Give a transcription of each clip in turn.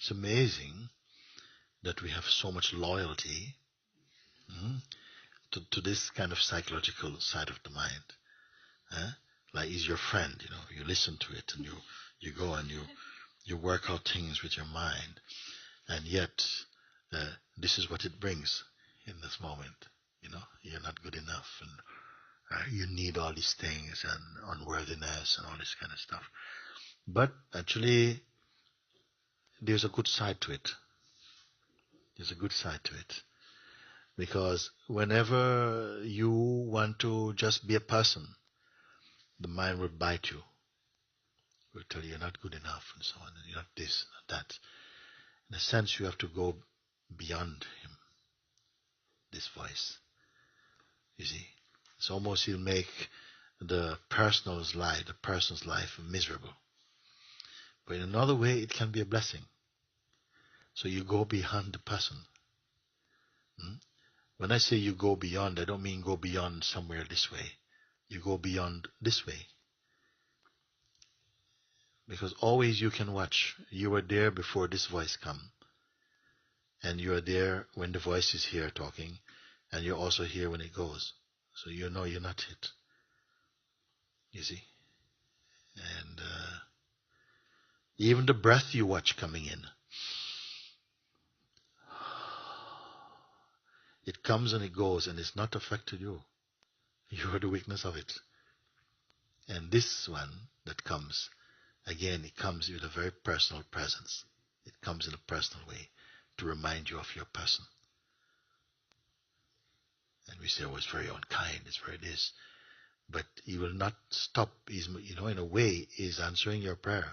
It's amazing that we have so much loyalty to this kind of psychological side of the mind. Like he's your friend, you listen to it and you go and you work out things with your mind, and yet this is what it brings in this moment. You're not good enough, and you need all these things and unworthiness and all this kind of stuff. But actually, there's a good side to it. There's a good side to it. Because whenever you want to just be a person, the mind will bite you. It will tell you you're not good enough and so on. And you're not this, not that. In a sense, you have to go beyond him, this voice. You see? It's almost he'll make the person's life miserable. But in another way, it can be a blessing. So you go beyond the person. When I say you go beyond, I don't mean go beyond somewhere this way. You go beyond this way. Because always you can watch. You were there before this voice come. And you are there when the voice is here talking. And you're also here when it goes. So you know you're not it. You see? And even the breath you watch coming in. It comes and it goes, and it's not affected you. You are the witness of it. And this one that comes, again, it comes with a very personal presence. It comes in a personal way to remind you of your person. And we say, oh, it's very unkind, it's very this. But he will not stop. He's, in a way, he's answering your prayer.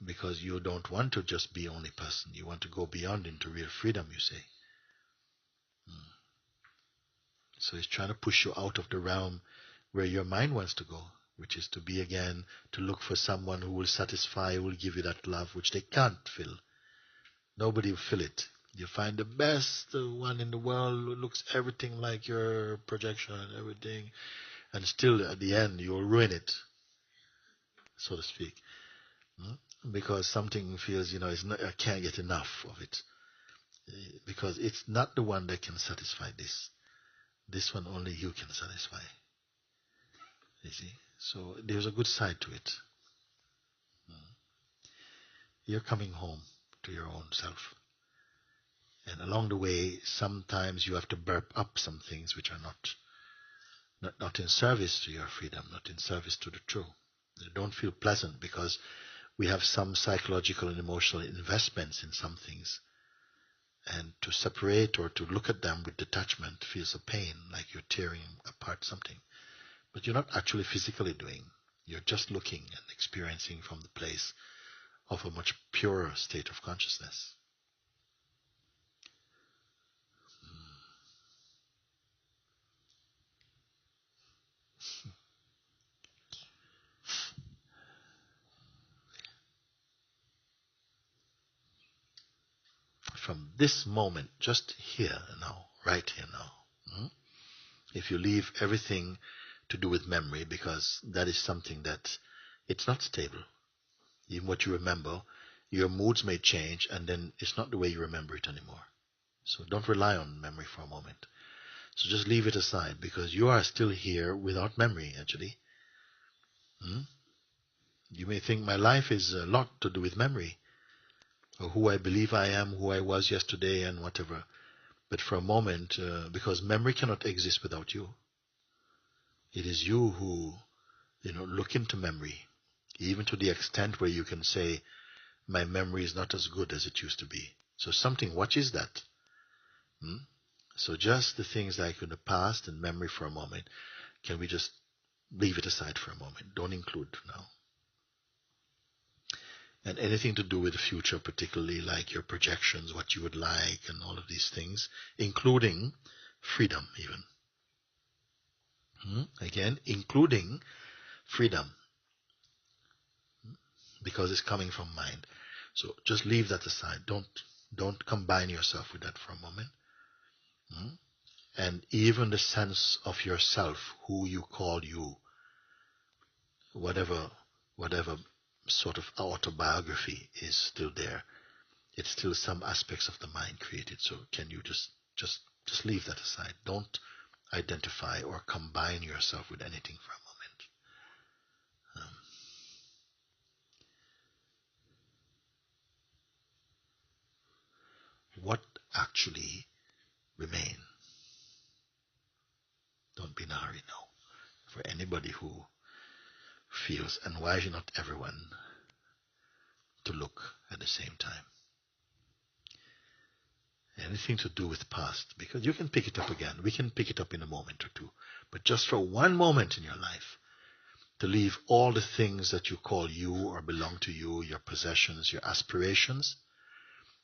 Because you don't want to just be only person. You want to go beyond into real freedom, you say. So he's trying to push you out of the realm where your mind wants to go, which is to be again, to look for someone who will satisfy, who will give you that love, which they can't fill. Nobody will fill it. You find the best one in the world who looks everything like your projection and everything, and still at the end you'll ruin it, so to speak. Because something feels, I can't get enough of it. Because it's not the one that can satisfy this. This one only you can satisfy. You see? So there's a good side to it. You're coming home to your own self. And along the way, sometimes you have to burp up some things which are not in service to your freedom, not in service to the truth. They don't feel pleasant because we have some psychological and emotional investments in some things. And to separate or to look at them with detachment feels a pain, like you're tearing apart something. But you're not actually physically doing. You're just looking and experiencing from the place of a much purer state of consciousness. From this moment, just here now, right here now, if you leave everything to do with memory, because that is something that it's not stable. Even what you remember, your moods may change, and then it's not the way you remember it anymore. So don't rely on memory for a moment. So just leave it aside, because you are still here without memory, actually. You may think my life is a lot to do with memory, or who I believe I am, who I was yesterday, and whatever. But for a moment, because memory cannot exist without you. It is you who, look into memory, even to the extent where you can say, my memory is not as good as it used to be. So what is that? So just the things like in the past and memory for a moment, can we just leave it aside for a moment? Don't include now. And anything to do with the future, particularly like your projections, what you would like, and all of these things, including freedom even. Again, including freedom, because it's coming from mind. So just leave that aside. Don't combine yourself with that for a moment. And even the sense of yourself, who you call you, whatever sort of autobiography is still there. It's still some aspects of the mind created. So can you just leave that aside? Don't identify or combine yourself with anything for a moment. What actually remain? Don't be in a hurry now. For anybody who feels, and why should not everyone to look at the same time? Anything to do with past, because you can pick it up again. We can pick it up in a moment or two. But just for one moment in your life, to leave all the things that you call you or belong to you, your possessions, your aspirations,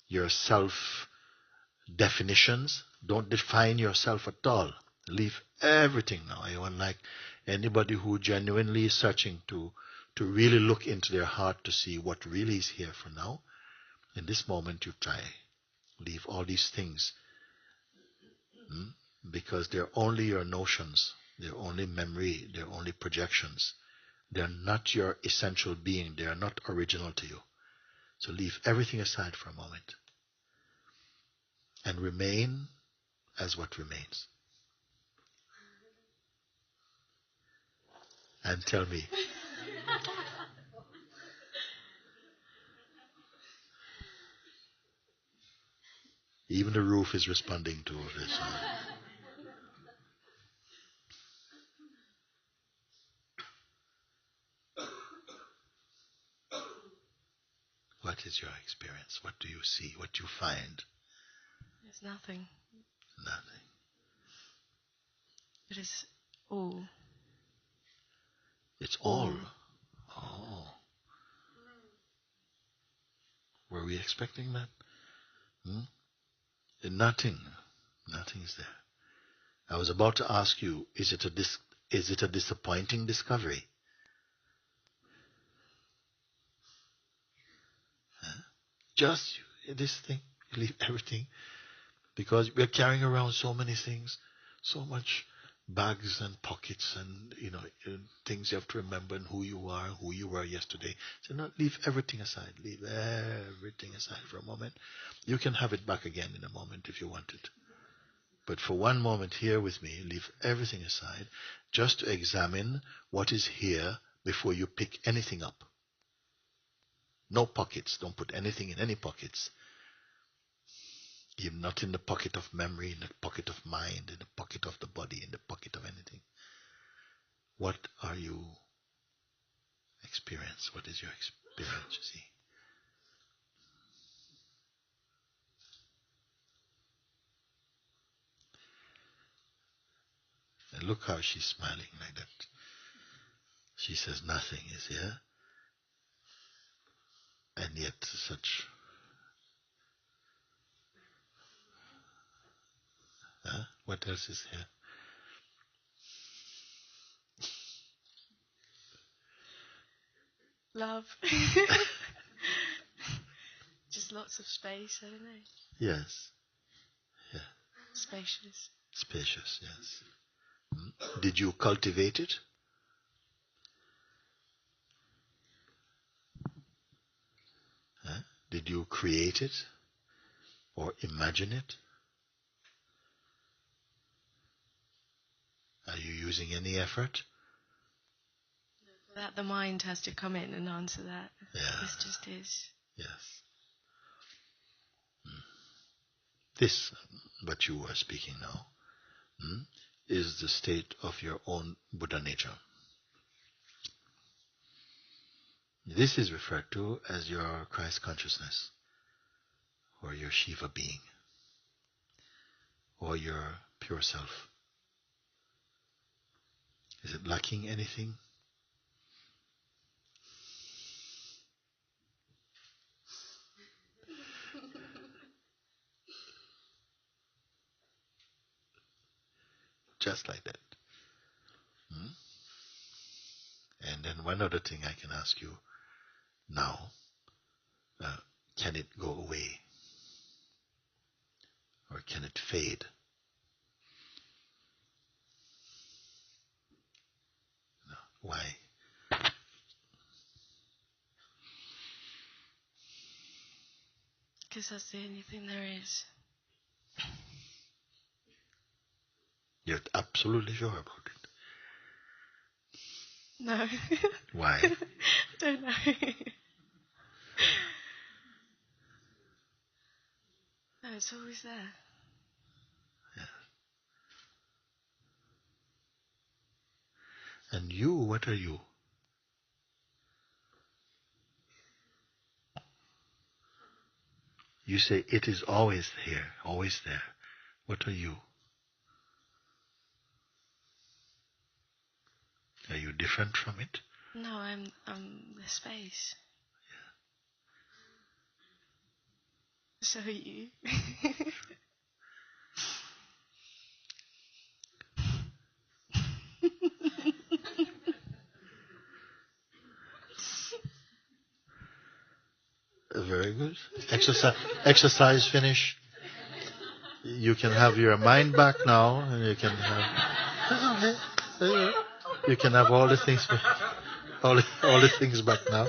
your self-definitions. Don't define yourself at all. Leave everything now. I want like anybody who genuinely is searching to really look into their heart to see what really is here for now. In this moment, you try. Leave all these things. Because they're only your notions. They're only memory. They're only projections. They're not your essential being. They are not original to you. So leave everything aside for a moment. And remain as what remains. And tell me. Even the roof is responding to this. What is your experience? What do you see? What do you find? There's nothing. Nothing. It is all. It's all. Oh. Were we expecting that? Nothing. Nothing is there. I was about to ask you, is it a disappointing discovery? Huh? Just this thing, you leave everything. Because we're carrying around so many things, so much bags and pockets and, things you have to remember and who you are, who you were yesterday. So no, leave everything aside. Leave everything aside for a moment. You can have it back again in a moment if you want it. But for one moment here with me, leave everything aside just to examine what is here before you pick anything up. No pockets. Don't put anything in any pockets. You're not in the pocket of memory, in the pocket of mind, in the pocket of the body, in the pocket of anything. What are you experience? What is your experience, you see? And look how she's smiling like that. She says nothing is here. And yet such... What else is here? Love. Just lots of space, I don't know. Yes. Yeah. Spacious. Spacious, yes. Did you cultivate it? Did you create it? Or imagine it? Are you using any effort? That the mind has to come in and answer that. Yeah. This just is. Yes. This, what you are speaking now, is the state of your own Buddha nature. This is referred to as your Christ consciousness, or your Shiva being, or your pure self. Is it lacking anything? Just like that. And then one other thing I can ask you now, can it go away? Or can it fade? No. Why? Because that's the only thing there is. You're absolutely sure about it. No. Why? Don't know. No, it's always there. And you, what are you? You say it is always here, always there. What are you? Are you different from it? No, I'm the space. So are you. Very good. Exercise finish. You can have your mind back now, and you can have. You can have all the things, all the things back now.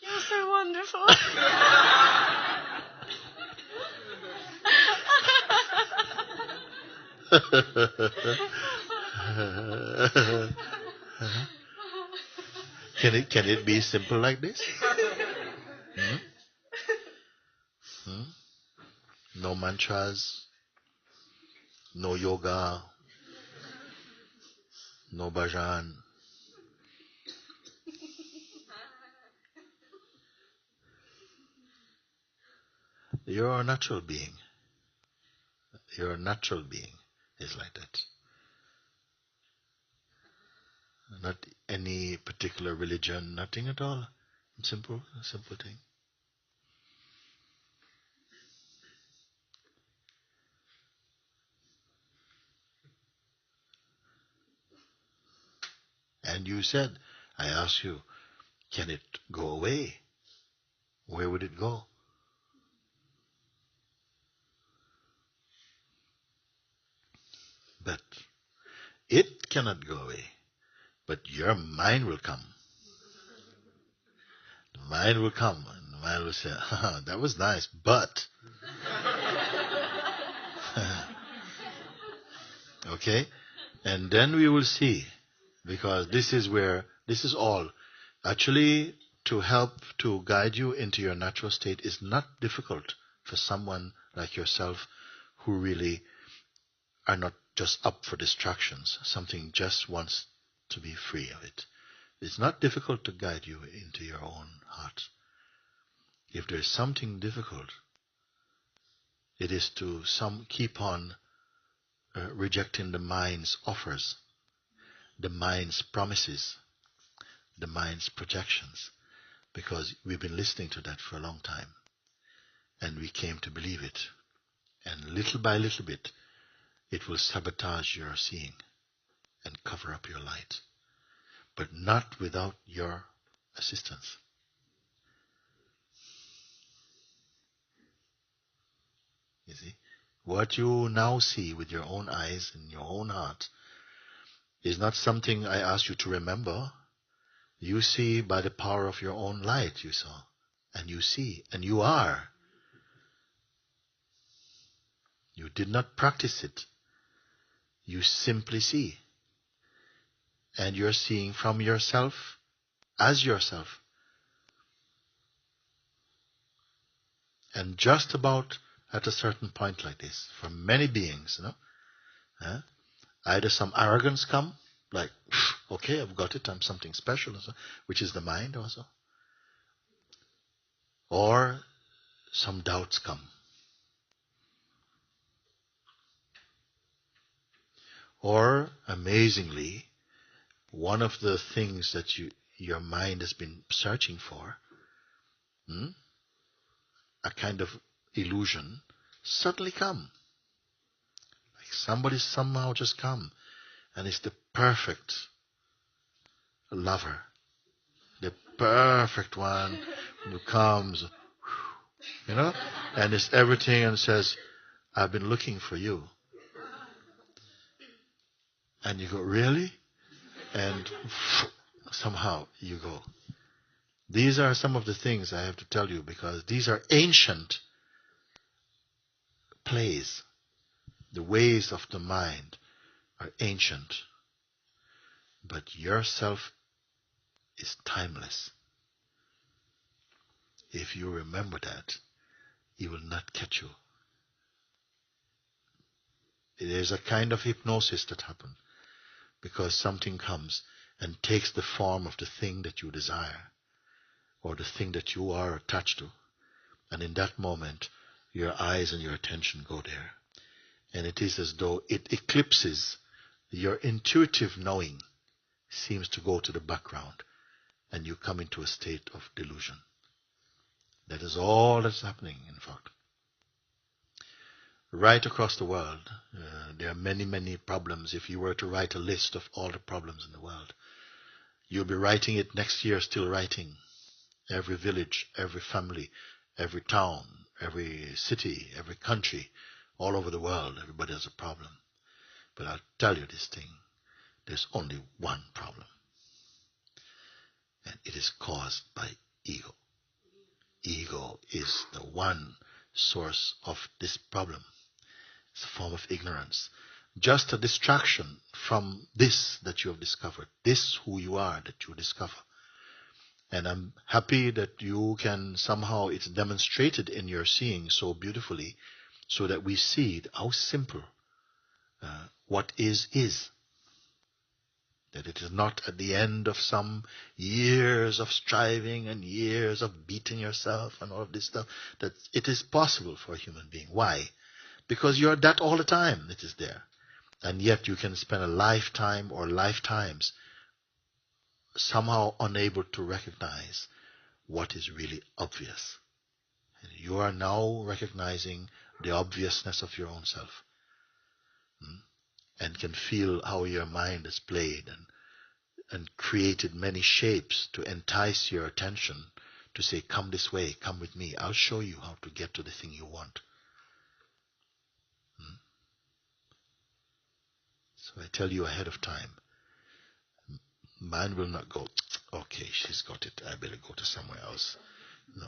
You're so wonderful. Can it be simple like this? Hmm? Hmm? No mantras, no yoga, no bhajan. You're a natural being. You're a natural being. Is like that. Not any particular religion, nothing at all. Simple thing. And you said, I asked you, can it go away? Where would it go? But it cannot go away. But your mind will come. The mind will come, and the mind will say, that was nice, but... Okay? And then we will see, because this is all. Actually, to help to guide you into your natural state is not difficult for someone like yourself who really are not just up for distractions. Something just wants to be free of it. It's not difficult to guide you into your own heart. If there's something difficult, it is to keep on rejecting the mind's offers, the mind's promises, the mind's projections, because we've been listening to that for a long time, and we came to believe it. And little by little bit, it will sabotage your seeing and cover up your light, but not without your assistance. You see, what you now see with your own eyes and your own heart is not something I ask you to remember. You see by the power of your own light, you saw, and you see, and you are. You did not practice it. You simply see. And you're seeing from yourself as yourself. And just about at a certain point like this, for many beings, either some arrogance come, like, okay, I've got it, I'm something special, which is the mind also. Or some doubts come. Or, amazingly, one of the things that your mind has been searching for, a kind of illusion, suddenly come. Like somebody somehow just come, and it's the perfect lover, the perfect one who comes, and it's everything and says, I've been looking for you. And you go, really? And somehow you go. These are some of the things I have to tell you, because these are ancient plays. The ways of the mind are ancient, but yourself is timeless. If you remember that, he will not catch you. It is a kind of hypnosis that happens, because something comes and takes the form of the thing that you desire, or the thing that you are attached to. And in that moment, your eyes and your attention go there. And it is as though it eclipses your intuitive knowing, seems to go to the background, and you come into a state of delusion. That is all that's happening, in fact. Right across the world, there are many, many problems. If you were to write a list of all the problems in the world, you'll be writing it next year, still writing. Every village, every family, every town, every city, every country, all over the world, everybody has a problem. But I'll tell you this thing, there's only one problem. And it is caused by ego. Ego is the one source of this problem. It's a form of ignorance. Just a distraction from this that you have discovered. This who you are that you discover. And I'm happy that you can somehow, it's demonstrated in your seeing so beautifully, so that we see how simple what is. That it is not at the end of some years of striving and years of beating yourself and all of this stuff, that it is possible for a human being. Why? Because you're that all the time. It is there. And yet you can spend a lifetime or lifetimes somehow unable to recognize what is really obvious. And you are now recognizing the obviousness of your own self, and can feel how your mind has played and created many shapes to entice your attention, to say, come this way, come with me, I'll show you how to get to the thing you want. So I tell you ahead of time, man will not go, okay, she's got it, I better go to somewhere else. No,